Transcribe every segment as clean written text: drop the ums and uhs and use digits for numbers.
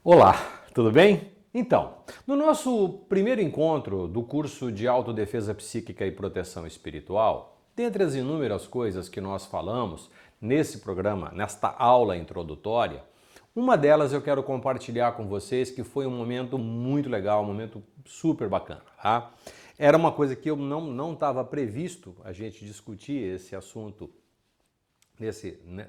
Olá, tudo bem? Então, no nosso primeiro encontro do curso de Autodefesa Psíquica e Proteção Espiritual, dentre as inúmeras coisas que nós falamos nesse programa, nesta aula introdutória, uma delas eu quero compartilhar com vocês que foi um momento muito legal, um momento super bacana, tá? Era uma coisa que eu não estava previsto a gente discutir esse assunto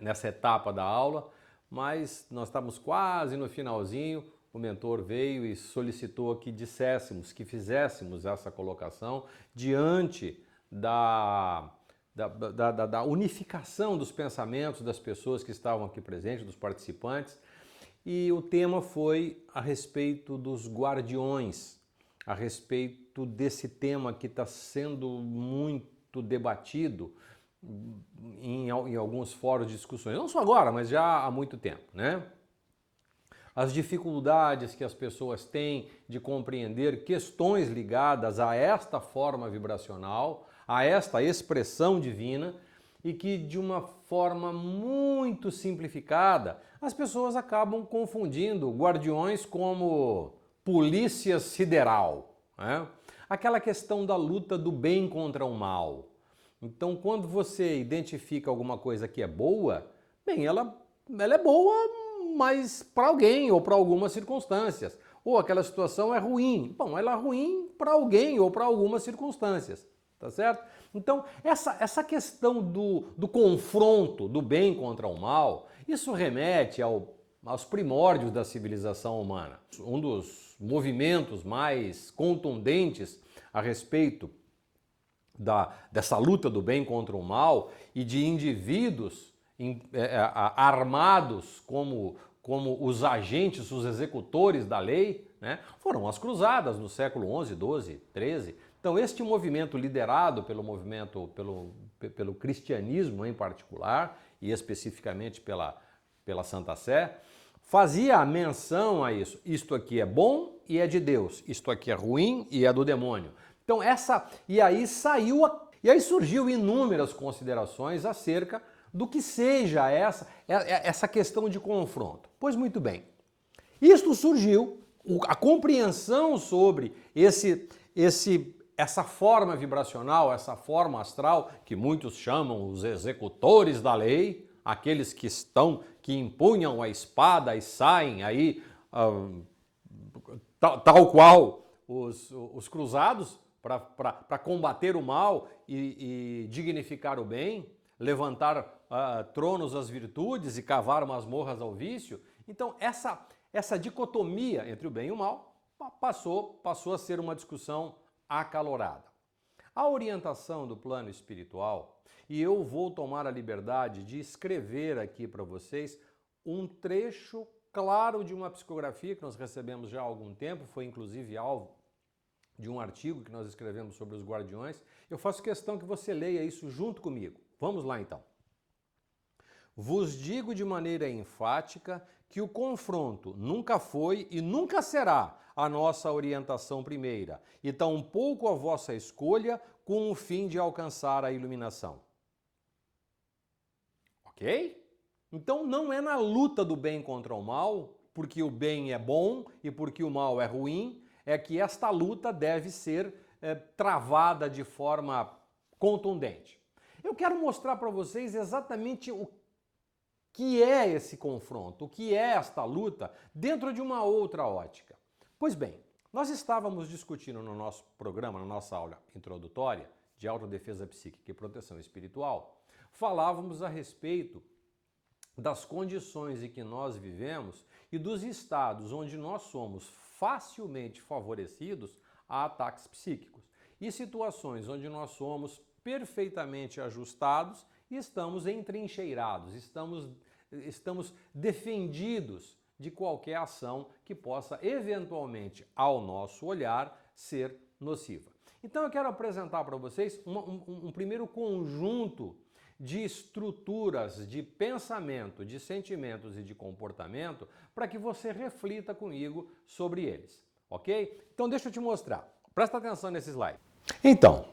nessa etapa da aula, mas nós estávamos quase no finalzinho, o mentor veio e solicitou que disséssemos, que fizéssemos essa colocação diante da unificação dos pensamentos das pessoas que estavam aqui presentes, dos participantes, e o tema foi a respeito dos guardiões, a respeito desse tema que está sendo muito debatido em alguns fóruns de discussões, não só agora, mas já há muito tempo, né? As dificuldades que as pessoas têm de compreender questões ligadas a esta forma vibracional, a esta expressão divina, e que de uma forma muito simplificada, as pessoas acabam confundindo guardiões como polícia sideral, né? Aquela questão da luta do bem contra o mal. Então, quando você identifica alguma coisa que é boa, bem, ela é boa, mas para alguém ou para algumas circunstâncias. Ou aquela situação é ruim. Bom, ela é ruim para alguém ou para algumas circunstâncias, tá certo? Então, essa questão do confronto do bem contra o mal, isso remete aos primórdios da civilização humana. Um dos movimentos mais contundentes a respeito dessa luta do bem contra o mal e de indivíduos armados como os agentes, os executores da lei, né, foram as cruzadas no século XI, XII, XIII. Então este movimento liderado pelo cristianismo em particular e especificamente pela Santa Sé, fazia menção a isso. Isto aqui é bom e é de Deus, isto aqui é ruim e é do demônio. Então e aí surgiu inúmeras considerações acerca do que seja essa questão de confronto. Pois muito bem, isto surgiu, a compreensão sobre essa forma vibracional, essa forma astral, que muitos chamam os executores da lei, aqueles que empunham a espada e saem aí, tal qual os cruzados, para combater o mal e dignificar o bem, levantar tronos às virtudes e cavar masmorras ao vício. Então essa dicotomia entre o bem e o mal passou a ser uma discussão acalorada. A orientação do plano espiritual, e eu vou tomar a liberdade de escrever aqui para vocês um trecho claro de uma psicografia que nós recebemos já há algum tempo, foi inclusive alvo de um artigo que nós escrevemos sobre os guardiões. Eu faço questão que você leia isso junto comigo. Vamos lá então. Vos digo de maneira enfática que o confronto nunca foi e nunca será a nossa orientação primeira, e tampouco a vossa escolha com o fim de alcançar a iluminação. Ok? Então não é na luta do bem contra o mal, porque o bem é bom e porque o mal é ruim, é que esta luta deve ser travada de forma contundente. Eu quero mostrar para vocês exatamente o que é esse confronto, o que é esta luta dentro de uma outra ótica. Pois bem, nós estávamos discutindo no nosso programa, na nossa aula introdutória de autodefesa psíquica e proteção espiritual, falávamos a respeito das condições em que nós vivemos e dos estados onde nós somos facilmente favorecidos a ataques psíquicos e situações onde nós somos perfeitamente ajustados e estamos entrincheirados, estamos defendidos de qualquer ação que possa eventualmente, ao nosso olhar, ser nociva. Então eu quero apresentar para vocês um primeiro conjunto de estruturas de pensamento, de sentimentos e de comportamento para que você reflita comigo sobre eles, ok? Então deixa eu te mostrar. Presta atenção nesse slide. Então,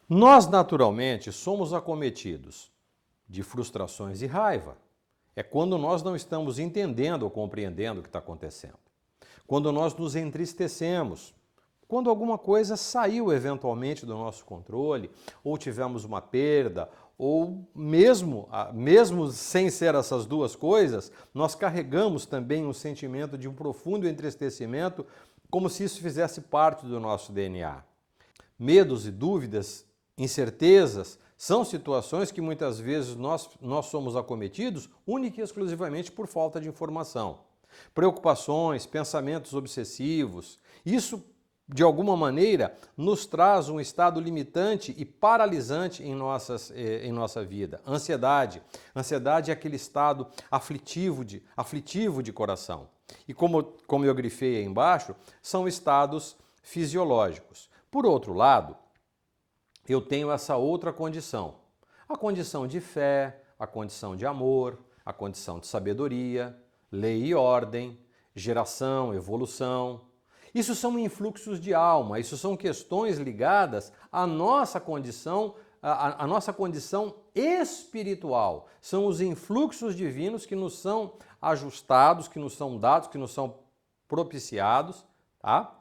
nós naturalmente somos acometidos de frustrações e raiva. É quando nós não estamos entendendo ou compreendendo o que está acontecendo. quando nós nos entristecemos, quando alguma coisa saiu eventualmente do nosso controle, ou tivemos uma perda, ou mesmo sem ser essas duas coisas, nós carregamos também um sentimento de um profundo entristecimento, como se isso fizesse parte do nosso DNA. Medos e dúvidas, incertezas, são situações que muitas vezes nós somos acometidos única e exclusivamente por falta de informação. Preocupações, pensamentos obsessivos, isso de alguma maneira nos traz um estado limitante e paralisante em nossa vida. Ansiedade. Ansiedade é aquele estado aflitivo de coração. E como eu grifei aí embaixo, são estados fisiológicos. Por outro lado, eu tenho essa outra condição. A condição de fé, a condição de amor, a condição de sabedoria, lei e ordem, geração, evolução. Isso são influxos de alma, isso são questões ligadas à nossa condição, à nossa condição espiritual. São os influxos divinos que nos são ajustados, que nos são dados, que nos são propiciados, tá?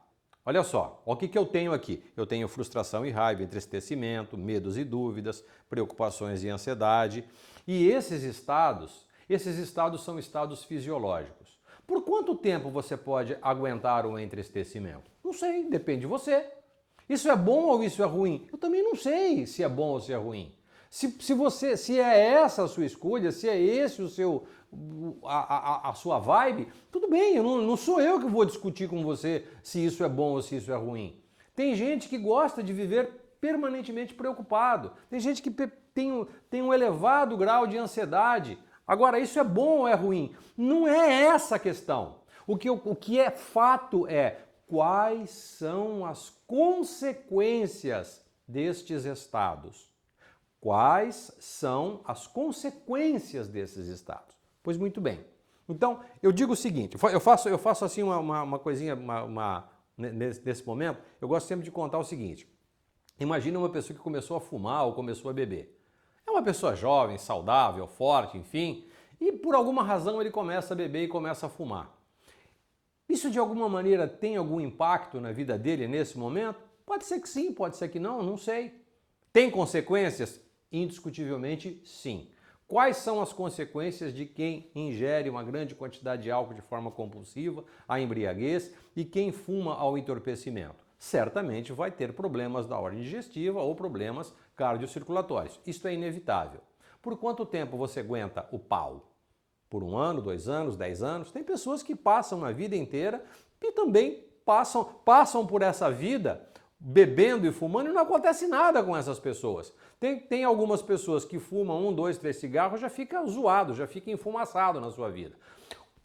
Olha só, o que eu tenho aqui? Eu tenho frustração e raiva, entristecimento, medos e dúvidas, preocupações e ansiedade. E esses estados são estados fisiológicos. Por quanto tempo você pode aguentar o entristecimento? Não sei, depende de você. Isso é bom ou isso é ruim? Eu também não sei se é bom ou se é ruim. Se é essa a sua escolha, se é esse a sua vibe, tudo bem, não sou eu que vou discutir com você se isso é bom ou se isso é ruim. Tem gente que gosta de viver permanentemente preocupado. Tem gente que tem um elevado grau de ansiedade. Agora, isso é bom ou é ruim? Não é essa a questão. O que é fato é quais são as consequências destes estados. Quais são as consequências desses estados? Pois muito bem. Então, eu digo o seguinte, eu faço assim uma coisinha, nesse momento, eu gosto sempre de contar o seguinte. Imagina uma pessoa que começou a fumar ou começou a beber. É uma pessoa jovem, saudável, forte, enfim, e por alguma razão ele começa a beber e começa a fumar. Isso de alguma maneira tem algum impacto na vida dele nesse momento? Pode ser que sim, pode ser que não sei. Tem consequências? Indiscutivelmente sim. Quais são as consequências de quem ingere uma grande quantidade de álcool de forma compulsiva, a embriaguez, e quem fuma ao entorpecimento? Certamente vai ter problemas da ordem digestiva ou problemas cardiocirculatórios. Isso é inevitável. Por quanto tempo você aguenta o pau? Por 1 ano, 2 anos, 10 anos? Tem pessoas que passam a vida inteira e também passam por essa vida bebendo e fumando e não acontece nada com essas pessoas. Tem algumas pessoas que fumam 1, 2, 3 cigarros, já fica zoado, já fica enfumaçado na sua vida.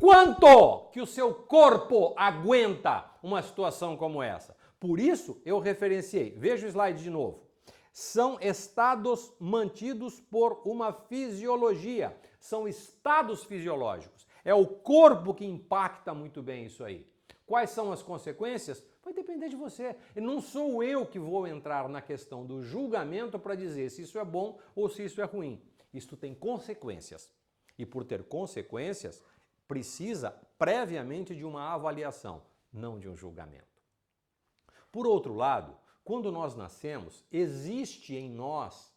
Quanto que o seu corpo aguenta uma situação como essa? Por isso eu referenciei, veja o slide de novo. São estados mantidos por uma fisiologia, são estados fisiológicos. É o corpo que impacta muito bem isso aí. Quais são as consequências? Vai depender de você. E não sou eu que vou entrar na questão do julgamento para dizer se isso é bom ou se isso é ruim. Isto tem consequências. E por ter consequências, precisa previamente de uma avaliação, não de um julgamento. Por outro lado, quando nós nascemos, existe em nós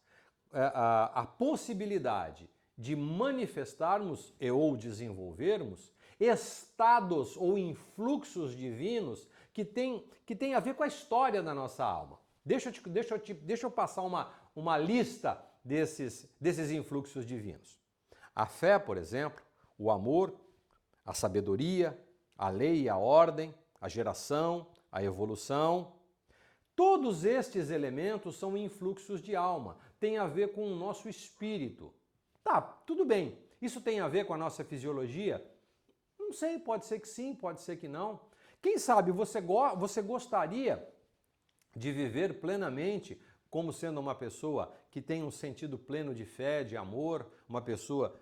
a possibilidade de manifestarmos ou desenvolvermos estados ou influxos divinos que tem a ver com a história da nossa alma. Deixa eu passar uma lista desses influxos divinos. A fé, por exemplo, o amor, a sabedoria, a lei e a ordem, a geração, a evolução. Todos estes elementos são influxos de alma, tem a ver com o nosso espírito. Tá, tudo bem. Isso tem a ver com a nossa fisiologia? Não sei, pode ser que sim, pode ser que não. Quem sabe você gostaria de viver plenamente como sendo uma pessoa que tem um sentido pleno de fé, de amor, uma pessoa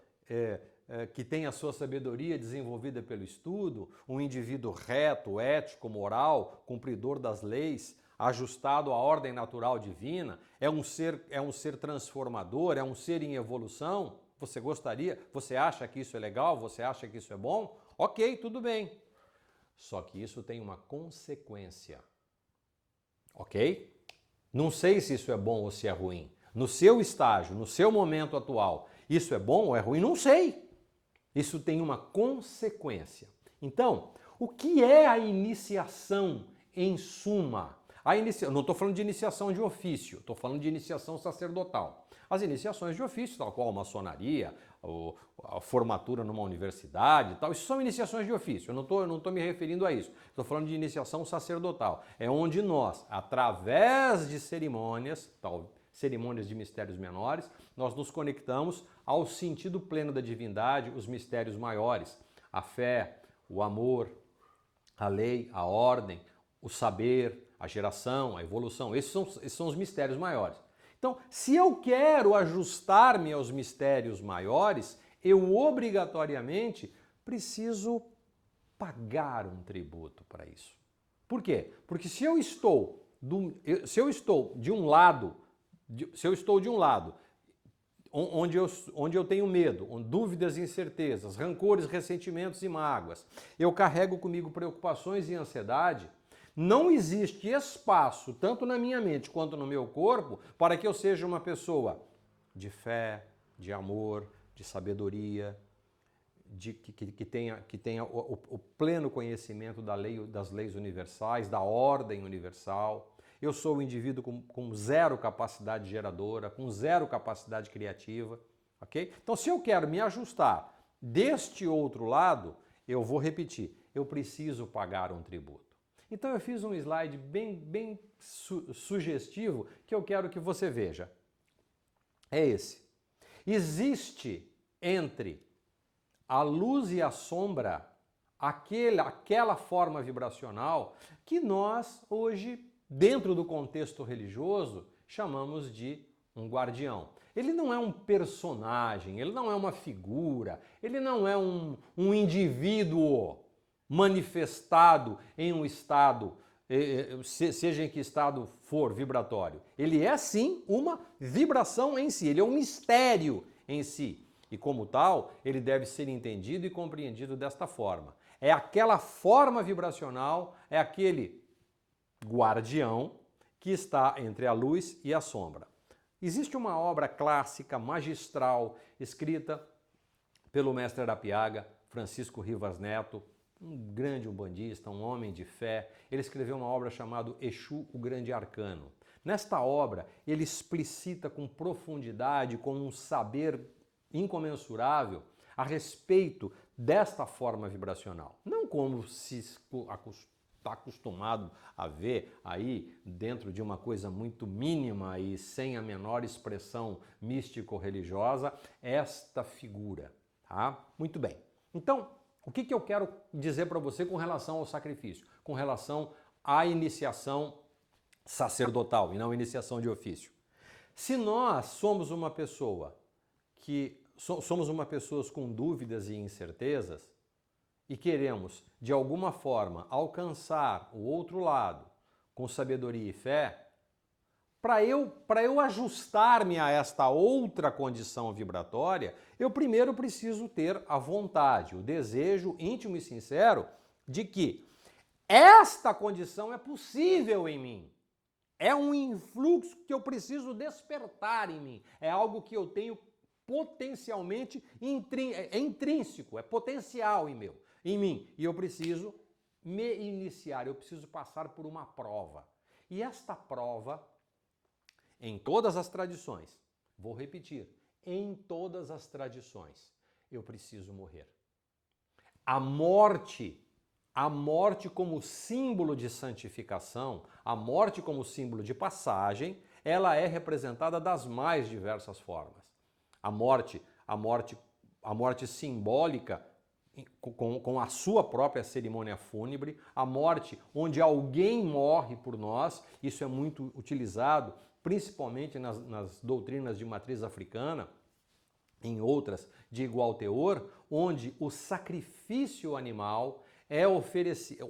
que tem a sua sabedoria desenvolvida pelo estudo, um indivíduo reto, ético, moral, cumpridor das leis, ajustado à ordem natural divina, é um ser transformador, é um ser em evolução. Você gostaria? Você acha que isso é legal? Você acha que isso é bom? Ok, tudo bem. Só que isso tem uma consequência. Ok? Não sei se isso é bom ou se é ruim. No seu estágio, no seu momento atual, isso é bom ou é ruim? Não sei. Isso tem uma consequência. Então, o que é a iniciação em suma? Não estou falando de iniciação de ofício, estou falando de iniciação sacerdotal. As iniciações de ofício, tal qual a maçonaria, a formatura numa universidade, tal, isso são iniciações de ofício. Eu não estou me referindo a isso. Estou falando de iniciação sacerdotal. É onde nós, através de cerimônias, cerimônias de mistérios menores, nós nos conectamos ao sentido pleno da divindade, os mistérios maiores, a fé, o amor, a lei, a ordem, o saber, a geração, a evolução. Esses são os mistérios maiores. Então, se eu quero ajustar-me aos mistérios maiores, eu obrigatoriamente preciso pagar um tributo para isso. Por quê? Porque se eu estou de um lado, onde eu tenho medo, dúvidas e incertezas, rancores, ressentimentos e mágoas, eu carrego comigo preocupações e ansiedade, não existe espaço, tanto na minha mente quanto no meu corpo, para que eu seja uma pessoa de fé, de amor, de sabedoria, que tenha o pleno conhecimento das leis universais, da ordem universal. Eu sou um indivíduo com zero capacidade geradora, com zero capacidade criativa, ok? Então, se eu quero me ajustar deste outro lado, eu vou repetir, eu preciso pagar um tributo. Então, eu fiz um slide bem sugestivo que eu quero que você veja. É esse. Existe entre a luz e a sombra aquela forma vibracional que nós hoje, dentro do contexto religioso, chamamos de um guardião. Ele não é um personagem, ele não é uma figura, ele não é um indivíduo manifestado em um estado, seja em que estado for vibratório. Ele é sim uma vibração em si, ele é um mistério em si. E como tal, ele deve ser entendido e compreendido desta forma. É aquela forma vibracional, é aquele guardião que está entre a luz e a sombra. Existe uma obra clássica, magistral, escrita pelo mestre Arapiaga, Francisco Rivas Neto, um grande umbandista, um homem de fé. Ele escreveu uma obra chamada Exu, o Grande Arcano. Nesta obra, ele explicita com profundidade, com um saber incomensurável, a respeito desta forma vibracional. Não como se está acostumado a ver aí dentro de uma coisa muito mínima e sem a menor expressão místico-religiosa, esta figura. Tá? Muito bem. Então, o que eu quero dizer para você com relação ao sacrifício? Com relação à iniciação sacerdotal e não iniciação de ofício. Se nós somos uma pessoa com dúvidas e incertezas e queremos, de alguma forma, alcançar o outro lado com sabedoria e fé, para eu ajustar-me a esta outra condição vibratória, eu primeiro preciso ter a vontade, o desejo íntimo e sincero de que esta condição é possível em mim. É um influxo que eu preciso despertar em mim. É algo que eu tenho potencialmente intrínseco, é potencial em mim. E eu preciso me iniciar, eu preciso passar por uma prova. E esta prova, em todas as tradições, vou repetir, em todas as tradições, eu preciso morrer. A morte como símbolo de santificação, a morte como símbolo de passagem, ela é representada das mais diversas formas. A morte simbólica com a sua própria cerimônia fúnebre, a morte onde alguém morre por nós, isso é muito utilizado, principalmente nas doutrinas de matriz africana, em outras de igual teor, onde o sacrifício animal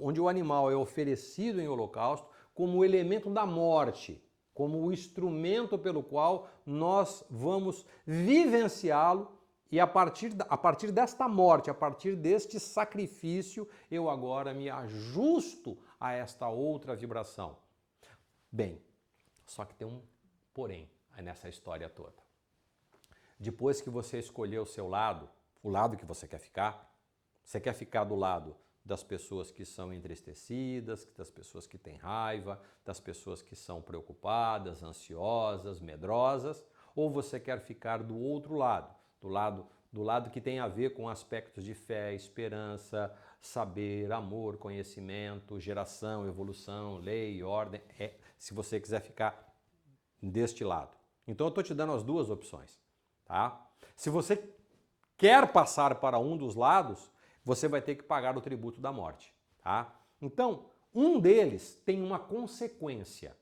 onde o animal é oferecido em holocausto como elemento da morte, como o instrumento pelo qual nós vamos vivenciá-lo E a partir desta morte, a partir deste sacrifício, eu agora me ajusto a esta outra vibração. Bem, só que tem um porém nessa história toda. Depois que você escolheu o seu lado, o lado que você quer ficar do lado das pessoas que são entristecidas, das pessoas que têm raiva, das pessoas que são preocupadas, ansiosas, medrosas, ou você quer ficar do outro lado, do lado que tem a ver com aspectos de fé, esperança, saber, amor, conhecimento, geração, evolução, lei, ordem, se você quiser ficar deste lado. Então eu estou te dando as duas opções, tá? Se você quer passar para um dos lados, você vai ter que pagar o tributo da morte, tá? Então, um deles tem uma consequência.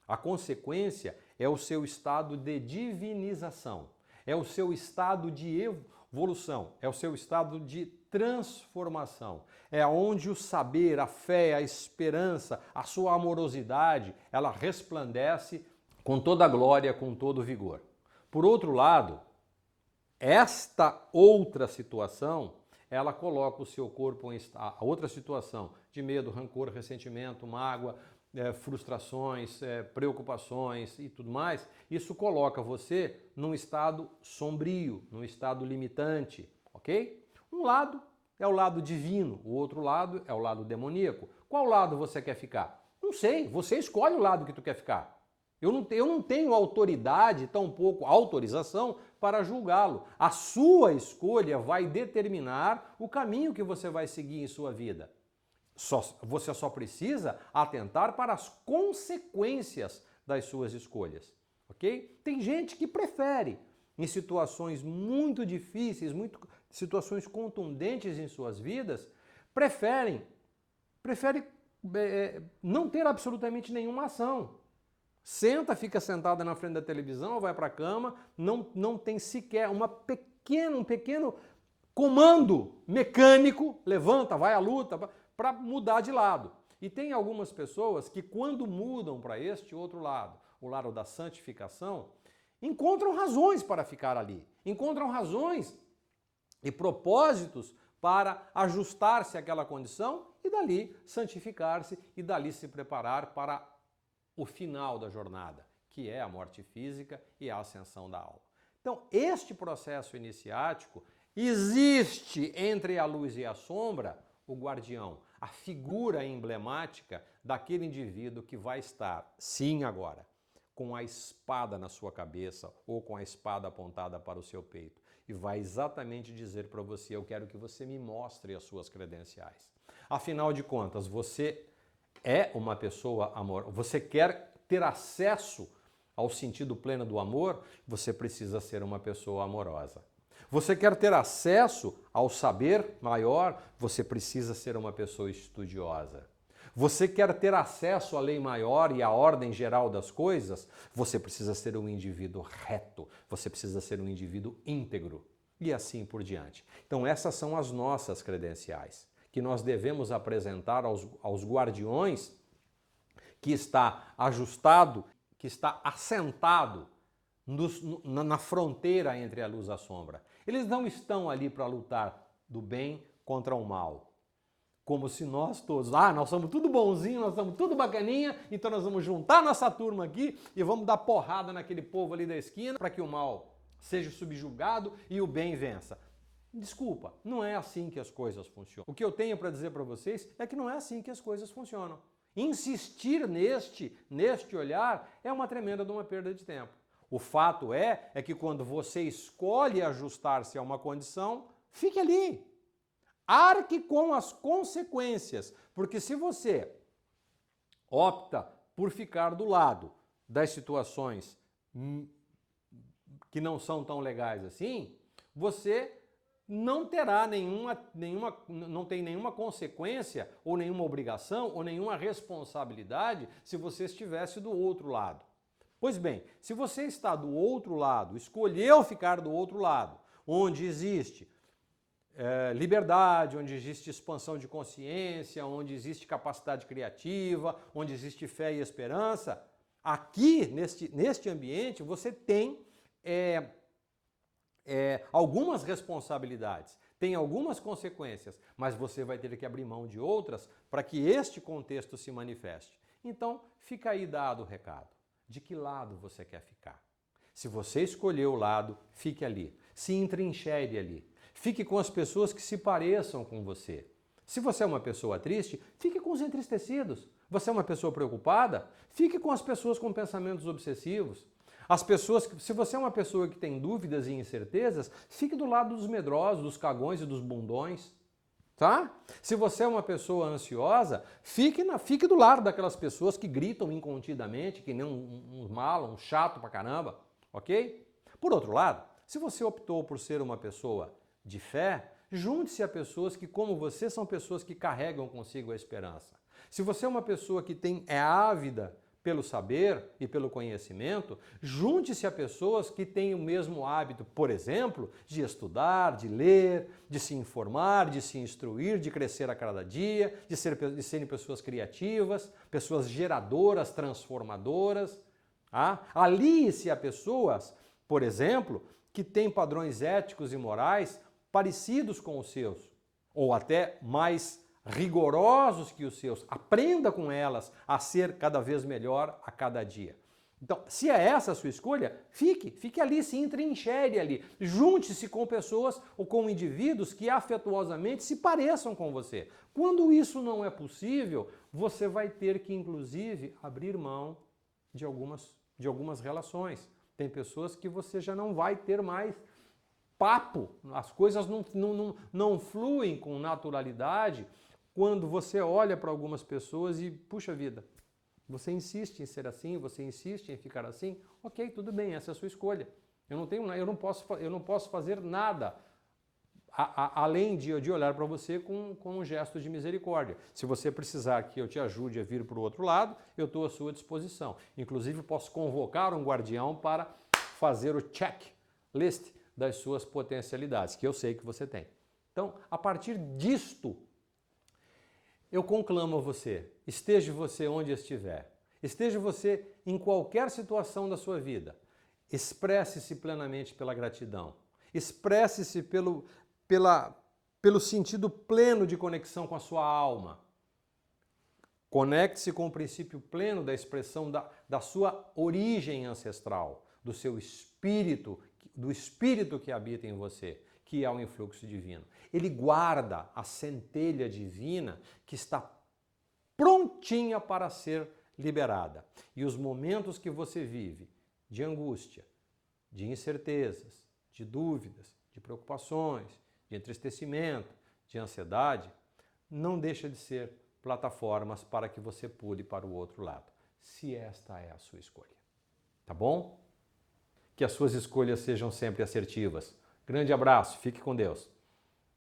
A consequência é o seu estado de divinização, é o seu estado de evolução, é o seu estado de transformação. É onde o saber, a fé, a esperança, a sua amorosidade, ela resplandece com toda a glória, com todo o vigor. Por outro lado, esta outra situação, ela coloca o seu corpo em a outra situação de medo, rancor, ressentimento, mágoa, frustrações, preocupações e tudo mais. Isso coloca você num estado sombrio, num estado limitante, ok? Um lado é o lado divino, o outro lado é o lado demoníaco. Qual lado você quer ficar? Não sei, você escolhe o lado que tu quer ficar. Eu não tenho autoridade, tampouco autorização para julgá-lo. A sua escolha vai determinar o caminho que você vai seguir em sua vida. Você só precisa atentar para as consequências das suas escolhas, ok? Tem gente que prefere, em situações muito difíceis, situações contundentes em suas vidas, prefere não ter absolutamente nenhuma ação. Fica sentada na frente da televisão, vai para a cama, não tem sequer um pequeno comando mecânico, levanta, vai à luta, para mudar de lado. E tem algumas pessoas que quando mudam para este outro lado, o lado da santificação, encontram razões para ficar ali, encontram razões e propósitos para ajustar-se àquela condição e dali santificar-se e dali se preparar para o final da jornada, que é a morte física e a ascensão da alma. Então, este processo iniciático, existe entre a luz e a sombra o guardião, a figura emblemática daquele indivíduo que vai estar, sim agora, com a espada na sua cabeça ou com a espada apontada para o seu peito e vai exatamente dizer para você: eu quero que você me mostre as suas credenciais. Afinal de contas, você é uma pessoa amorosa, você quer ter acesso ao sentido pleno do amor, você precisa ser uma pessoa amorosa. Você quer ter acesso ao saber maior, você precisa ser uma pessoa estudiosa. Você quer ter acesso à lei maior e à ordem geral das coisas, você precisa ser um indivíduo reto, você precisa ser um indivíduo íntegro e assim por diante. Então essas são as nossas credenciais, que nós devemos apresentar aos guardiões que está ajustado, que está assentado na fronteira entre a luz e a sombra. Eles não estão ali para lutar do bem contra o mal. Como se nós todos, nós somos tudo bonzinho, nós somos tudo bacaninha, então nós vamos juntar nossa turma aqui e vamos dar porrada naquele povo ali da esquina para que o mal seja subjugado e o bem vença. Desculpa, não é assim que as coisas funcionam. O que eu tenho para dizer para vocês é que não é assim que as coisas funcionam. Insistir neste olhar é uma tremenda de uma perda de tempo. O fato é que quando você escolhe ajustar-se a uma condição, fique ali. Arque com as consequências, porque se você opta por ficar do lado das situações que não são tão legais assim, você não terá não tem nenhuma consequência ou nenhuma obrigação ou nenhuma responsabilidade se você estivesse do outro lado. Pois bem, se você está do outro lado, escolheu ficar do outro lado, onde existe liberdade, onde existe expansão de consciência, onde existe capacidade criativa, onde existe fé e esperança, aqui, neste ambiente, você tem algumas responsabilidades, tem algumas consequências, mas você vai ter que abrir mão de outras para que este contexto se manifeste. Então, fica aí dado o recado. De que lado você quer ficar? Se você escolheu o lado, fique ali. Se entrincheire ali. Fique com as pessoas que se pareçam com você. Se você é uma pessoa triste, fique com os entristecidos. Você é uma pessoa preocupada? Fique com as pessoas com pensamentos obsessivos. Se você é uma pessoa que tem dúvidas e incertezas, fique do lado dos medrosos, dos cagões e dos bundões. Tá? Se você é uma pessoa ansiosa, fique do lado daquelas pessoas que gritam incontidamente, que nem um mala, um chato pra caramba, ok? Por outro lado, se você optou por ser uma pessoa de fé, junte-se a pessoas que, como você, são pessoas que carregam consigo a esperança. Se você é uma pessoa que é ávida pelo saber e pelo conhecimento, junte-se a pessoas que têm o mesmo hábito, por exemplo, de estudar, de ler, de se informar, de se instruir, de crescer a cada dia, de serem pessoas criativas, pessoas geradoras, transformadoras. Alie-se a pessoas, por exemplo, que têm padrões éticos e morais parecidos com os seus, ou até mais rigorosos que os seus. Aprenda com elas a ser cada vez melhor a cada dia. Então, se é essa a sua escolha, fique ali, se entrincheire ali. Junte-se com pessoas ou com indivíduos que afetuosamente se pareçam com você. Quando isso não é possível, você vai ter que, inclusive, abrir mão de algumas relações. Tem pessoas que você já não vai ter mais papo, as coisas não fluem com naturalidade quando você olha para algumas pessoas e, puxa vida, você insiste em ser assim, você insiste em ficar assim, ok, tudo bem, essa é a sua escolha. Eu não posso fazer nada além de olhar para você com um gesto de misericórdia. Se você precisar que eu te ajude a vir para o outro lado, eu estou à sua disposição. Inclusive, posso convocar um guardião para fazer o checklist das suas potencialidades, que eu sei que você tem. Então, a partir disto, eu conclamo a você, esteja você onde estiver, esteja você em qualquer situação da sua vida, expresse-se plenamente pela gratidão, expresse-se pelo sentido pleno de conexão com a sua alma. Conecte-se com o princípio pleno da expressão da sua origem ancestral, do seu espírito, do espírito que habita em você, que é o influxo divino. Ele guarda a centelha divina que está prontinha para ser liberada. E os momentos que você vive de angústia, de incertezas, de dúvidas, de preocupações, de entristecimento, de ansiedade, não deixa de ser plataformas para que você pule para o outro lado, se esta é a sua escolha. Tá bom? Que as suas escolhas sejam sempre assertivas. Grande abraço, fique com Deus.